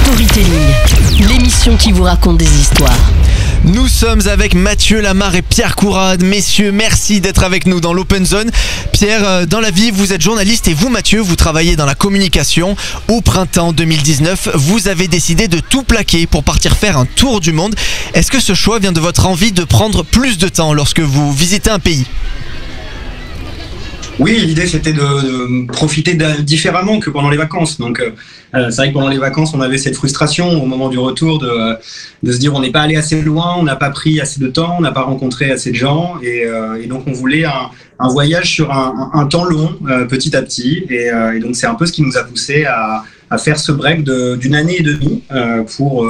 Storytelling, l'émission qui vous raconte des histoires. Nous sommes avec Mathieu Lamarre et Pierre Courade. Messieurs, merci d'être avec nous dans l'Open Zone. Pierre, dans la vie, vous êtes journaliste et vous, Mathieu, vous travaillez dans la communication. Au printemps 2019, vous avez décidé de tout plaquer pour partir faire un tour du monde. Est-ce que ce choix vient de votre envie de prendre plus de temps lorsque vous visitez un pays ? Oui, l'idée c'était de profiter différemment que pendant les vacances. Donc c'est vrai que pendant les vacances on avait cette frustration au moment du retour de se dire on n'est pas allé assez loin, on n'a pas pris assez de temps, on n'a pas rencontré assez de gens et donc on voulait un voyage sur un temps long petit à petit et donc c'est un peu ce qui nous a poussé à faire ce break d'une année et demie pour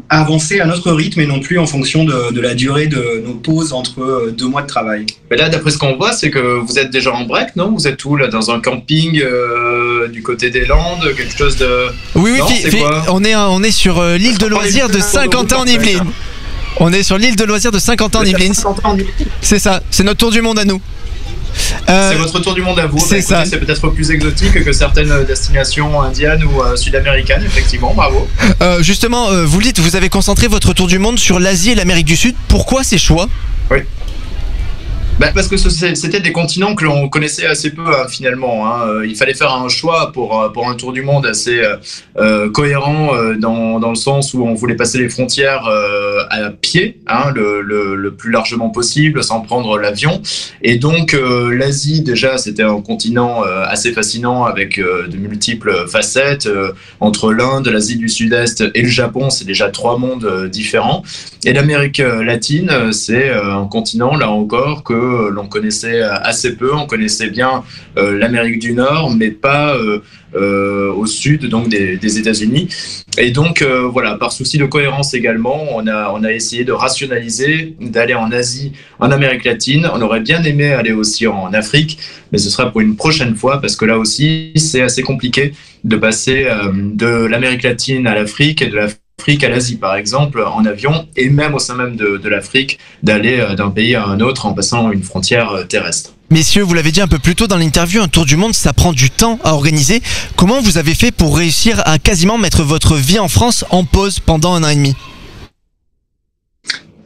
avancer à notre rythme et non plus en fonction de la durée de nos pauses entre 2 mois de travail. Mais là, d'après ce qu'on voit, c'est que vous êtes déjà en break, non? Vous êtes où là? Dans un camping du côté des Landes, quelque chose de... Oui, non, on est sur l'île de loisirs de Saint-Quentin-en-Yvelines. On est sur l'île de loisirs de Saint-Quentin-en-Yvelines. C'est ça, c'est notre tour du monde à nous. C'est votre tour du monde à vous. C'est ça. C'est peut-être plus exotique que certaines destinations indiennes ou sud-américaines, effectivement, bravo. Justement, vous le dites, vous avez concentré votre tour du monde sur l'Asie et l'Amérique du Sud. Pourquoi ces choix ? Oui. Parce que c'était des continents que l'on connaissait assez peu finalement. Il fallait faire un choix pour un tour du monde assez cohérent dans le sens où on voulait passer les frontières à pied, le plus largement possible, sans prendre l'avion. Et donc l'Asie déjà c'était un continent assez fascinant avec de multiples facettes. Entre l'Inde, l'Asie du Sud-Est et le Japon, c'est déjà 3 mondes différents. Et l'Amérique latine, c'est un continent là encore que l'on connaissait assez peu. On connaissait bien l'Amérique du Nord, mais pas au sud donc des États-Unis. Et donc voilà, par souci de cohérence également, on a essayé de rationaliser, d'aller en Asie, en Amérique latine. On aurait bien aimé aller aussi en Afrique, mais ce sera pour une prochaine fois parce que là aussi c'est assez compliqué de passer de l'Amérique latine à l'Afrique et de l'Afrique à l'Asie par exemple en avion et même au sein même de l'Afrique d'aller d'un pays à un autre en passant une frontière terrestre. Messieurs, vous l'avez dit un peu plus tôt dans l'interview, un tour du monde ça prend du temps à organiser. Comment vous avez fait pour réussir à quasiment mettre votre vie en France en pause pendant 1 an et demi ?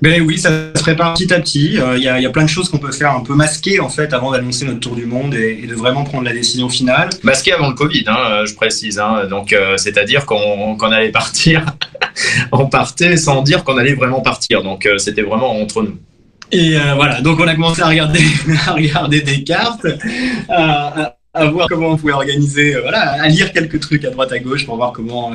Ben oui, ça se prépare petit à petit. Il y a plein de choses qu'on peut faire un peu masquées en fait avant d'annoncer notre tour du monde et de vraiment prendre la décision finale. Masqué avant le Covid, je précise. Donc c'est-à-dire qu'on allait partir, on partait sans dire qu'on allait vraiment partir. Donc c'était vraiment entre nous. Et voilà, donc on a commencé à regarder des cartes, à voir comment on pouvait organiser, à lire quelques trucs à droite à gauche pour voir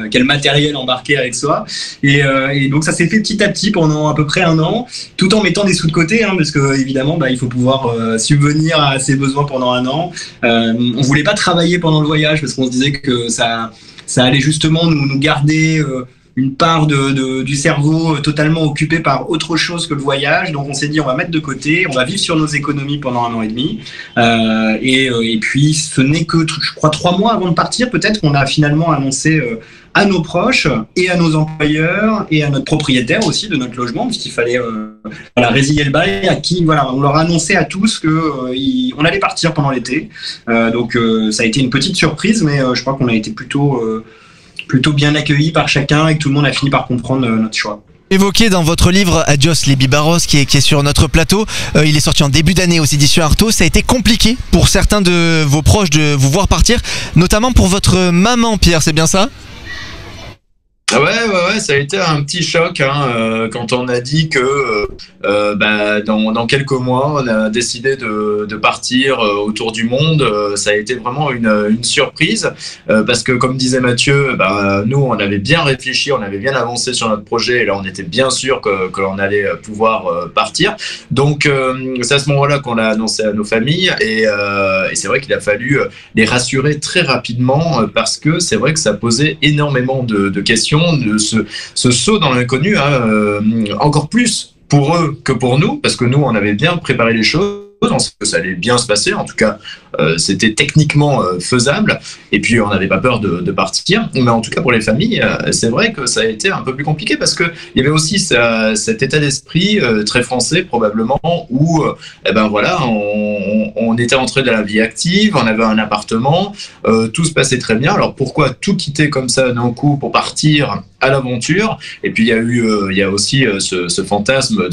quel matériel embarquer avec soi. Et donc ça s'est fait petit à petit pendant à peu près 1 an, tout en mettant des sous de côté, parce que évidemment il faut pouvoir subvenir à ses besoins pendant 1 an. On voulait pas travailler pendant le voyage parce qu'on se disait que ça allait justement nous garder une part du cerveau totalement occupée par autre chose que le voyage. Donc on s'est dit on va mettre de côté, on va vivre sur nos économies pendant 1 an et demi. Et puis ce n'est que je crois 3 mois avant de partir peut-être qu'on a finalement annoncé à nos proches et à nos employeurs et à notre propriétaire aussi de notre logement puisqu'il fallait résilier le bail à qui on leur a annoncé à tous que on allait partir pendant l'été. Donc ça a été une petite surprise mais je crois qu'on a été plutôt bien accueillis par chacun et que tout le monde a fini par comprendre notre choix. Évoqué dans votre livre Adios les Bibarros qui est sur notre plateau, il est sorti en début d'année aux éditions Artaud. Ça a été compliqué pour certains de vos proches de vous voir partir, notamment pour votre maman, Pierre, c'est bien ça ? Ouais, ça a été un petit choc quand on a dit que dans quelques mois on a décidé de partir autour du monde. Ça a été vraiment une surprise parce que comme disait Mathieu, nous on avait bien réfléchi, on avait bien avancé sur notre projet et là on était bien sûr que l'on allait pouvoir partir. Donc c'est à ce moment-là qu'on l'a annoncé à nos familles et c'est vrai qu'il a fallu les rassurer très rapidement parce que c'est vrai que ça posait énormément de questions, de ce saut dans l'inconnu, encore plus pour eux que pour nous, parce que nous, on avait bien préparé les choses, on sait que ça allait bien se passer, en tout cas c'était techniquement faisable. Et puis on n'avait pas peur de partir. Mais en tout cas pour les familles, c'est vrai que ça a été un peu plus compliqué parce que il y avait aussi cet état d'esprit très français probablement où voilà, on était entré dans la vie active, on avait un appartement, tout se passait très bien. Alors pourquoi tout quitter comme ça d'un coup pour partir à l'aventure? Et puis il y a aussi ce fantasme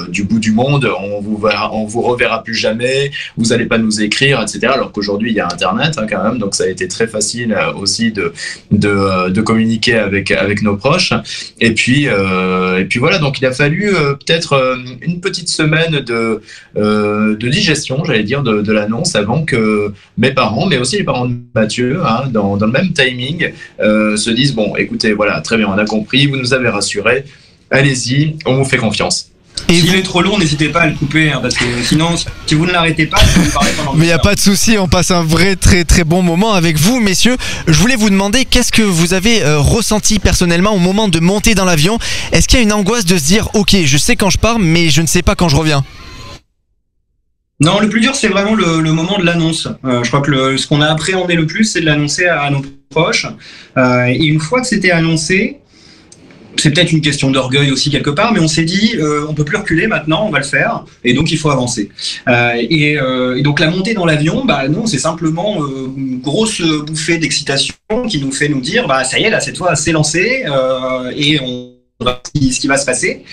du bout du monde, on vous reverra plus jamais, vous allez pas nous écrire, etc. Alors qu'aujourd'hui il y a Internet quand même, donc ça a été très facile aussi de communiquer avec nos proches. Et puis voilà, donc il a fallu peut-être une petite semaine de digestion, j'allais dire, de l'annonce avant que mes parents, mais aussi les parents de Mathieu, dans le même timing, se disent bon, écoutez, voilà, très bien, on a compris, vous nous avez rassurés, allez-y, on vous fait confiance. Et s'il est trop long, n'hésitez pas à le couper, parce que sinon, si vous ne l'arrêtez pas, ça vous paraît pendant. Mais il n'y a pas de souci, on passe un vrai très très bon moment avec vous, messieurs. Je voulais vous demander, qu'est-ce que vous avez ressenti personnellement au moment de monter dans l'avion? Est-ce qu'il y a une angoisse de se dire, ok, je sais quand je pars, mais je ne sais pas quand je reviens? Non, le plus dur, c'est vraiment le moment de l'annonce. Je crois que ce qu'on a appréhendé le plus, c'est de l'annoncer à nos proches. Et une fois que c'était annoncé, c'est peut-être une question d'orgueil aussi quelque part, mais on s'est dit, on peut plus reculer maintenant, on va le faire, et donc il faut avancer. Et donc la montée dans l'avion, non, c'est simplement une grosse bouffée d'excitation qui nous fait nous dire, ça y est, là, cette fois, c'est lancé, et on va voir ce qui va se passer.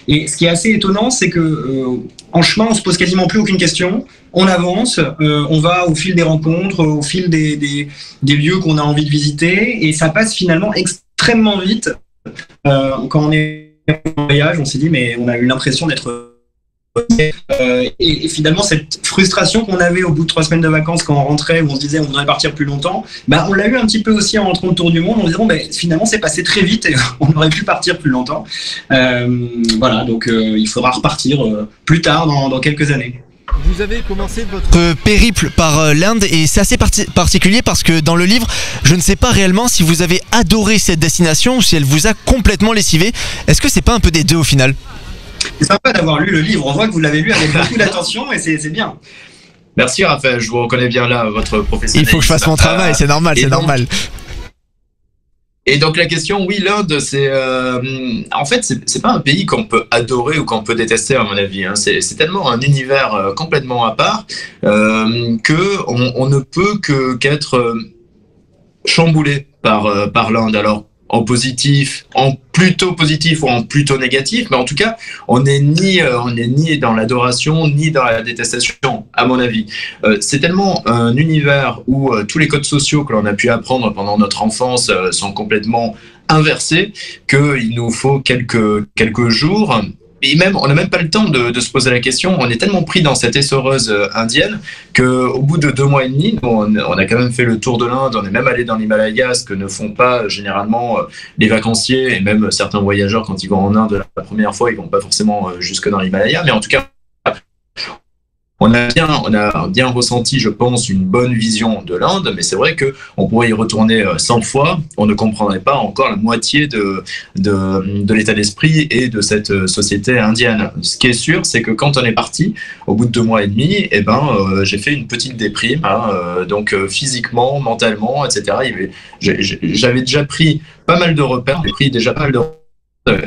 Et ce qui est assez étonnant, c'est que en chemin, on se pose quasiment plus aucune question. On avance, on va au fil des rencontres, au fil des lieux qu'on a envie de visiter, et ça passe finalement extrêmement vite. Quand on est en voyage, on s'est dit, mais on a eu l'impression d'être... et finalement, cette frustration qu'on avait au bout de 3 semaines de vacances quand on rentrait, où on se disait on voudrait partir plus longtemps, on l'a eu un petit peu aussi en rentrant de tour du monde, en disant finalement c'est passé très vite et on aurait pu partir plus longtemps. Voilà, donc il faudra repartir plus tard dans quelques années. Vous avez commencé votre périple par l'Inde et c'est assez particulier parce que dans le livre, je ne sais pas réellement si vous avez adoré cette destination ou si elle vous a complètement lessivé. Est-ce que c'est pas un peu des deux au final? C'est sympa d'avoir lu le livre, on voit que vous l'avez lu avec beaucoup d'attention et c'est bien. Merci Raphaël, je vous reconnais bien là, votre professionnel. Il faut que je fasse mon travail, c'est normal, c'est normal. Et donc la question, oui, l'Inde, c'est en fait, c'est pas un pays qu'on peut adorer ou qu'on peut détester à mon avis. C'est tellement un univers complètement à part que on ne peut qu'être chamboulé par l'Inde. Alors en positif, en plutôt positif ou en plutôt négatif, mais en tout cas, on n'est ni dans l'adoration ni dans la détestation, à mon avis. C'est tellement un univers où tous les codes sociaux que l'on a pu apprendre pendant notre enfance sont complètement inversés qu'il nous faut quelques jours. Et même, on n'a même pas le temps de se poser la question. On est tellement pris dans cette essoreuse indienne qu'au bout de 2 mois et demi, on a quand même fait le tour de l'Inde. On est même allé dans l'Himalaya, ce que ne font pas généralement les vacanciers et même certains voyageurs quand ils vont en Inde la première fois, ils vont pas forcément jusque dans l'Himalaya. Mais en tout cas, on a bien ressenti, je pense, une bonne vision de l'Inde, mais c'est vrai qu'on pourrait y retourner 100 fois, on ne comprendrait pas encore la moitié de l'état d'esprit et de cette société indienne. Ce qui est sûr, c'est que quand on est parti, au bout de 2 mois et demi, j'ai fait une petite déprime, donc physiquement, mentalement, etc. J'avais déjà pris pas mal de repères,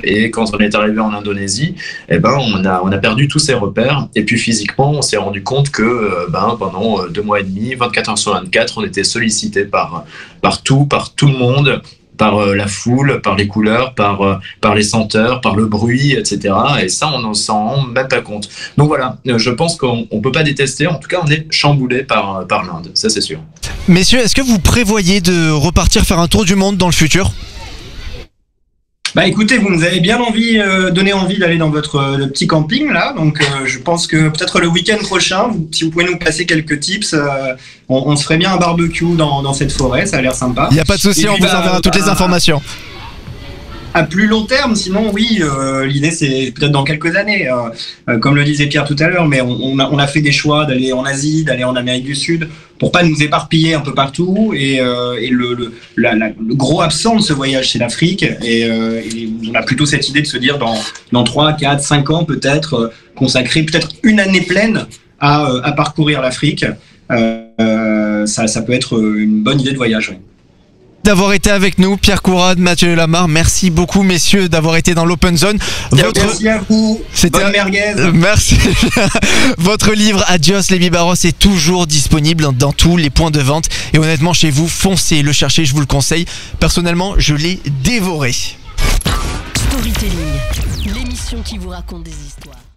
et quand on est arrivé en Indonésie, on a perdu tous ces repères. Et puis physiquement, on s'est rendu compte que pendant 2 mois et demi, 24 heures sur 24, on était sollicité par tout le monde, par la foule, par les couleurs, par les senteurs, par le bruit, etc. Et ça, on n'en s'en rend même pas compte. Donc voilà, je pense qu'on ne peut pas détester. En tout cas, on est chamboulé par l'Inde, ça c'est sûr. Messieurs, est-ce que vous prévoyez de repartir faire un tour du monde dans le futur ? Écoutez, vous nous avez bien donné envie d'aller dans le petit camping là, donc je pense que peut-être le week-end prochain, si vous pouvez nous passer quelques tips, on se ferait bien un barbecue dans cette forêt, ça a l'air sympa. Il n'y a pas de souci, on vous enverra toutes les informations. À plus long terme, sinon oui, l'idée c'est peut-être dans quelques années, comme le disait Pierre tout à l'heure, mais on a fait des choix d'aller en Asie, d'aller en Amérique du Sud, pour pas nous éparpiller un peu partout, et le gros absent de ce voyage c'est l'Afrique, et on a plutôt cette idée de se dire dans 3, 4, 5 ans peut-être, consacrer peut-être une année pleine à parcourir l'Afrique. ça peut être une bonne idée de voyage. Ouais. D'avoir été avec nous, Pierre Courade, Mathieu Lamarre. Merci beaucoup, messieurs, d'avoir été dans l'Open Zone. Merci à vous. Bonne merguez. Merci. Votre livre Adios les Bibarros est toujours disponible dans tous les points de vente. Et honnêtement, chez vous, foncez le chercher, je vous le conseille. Personnellement, je l'ai dévoré. Storytelling, l'émission qui vous raconte des histoires.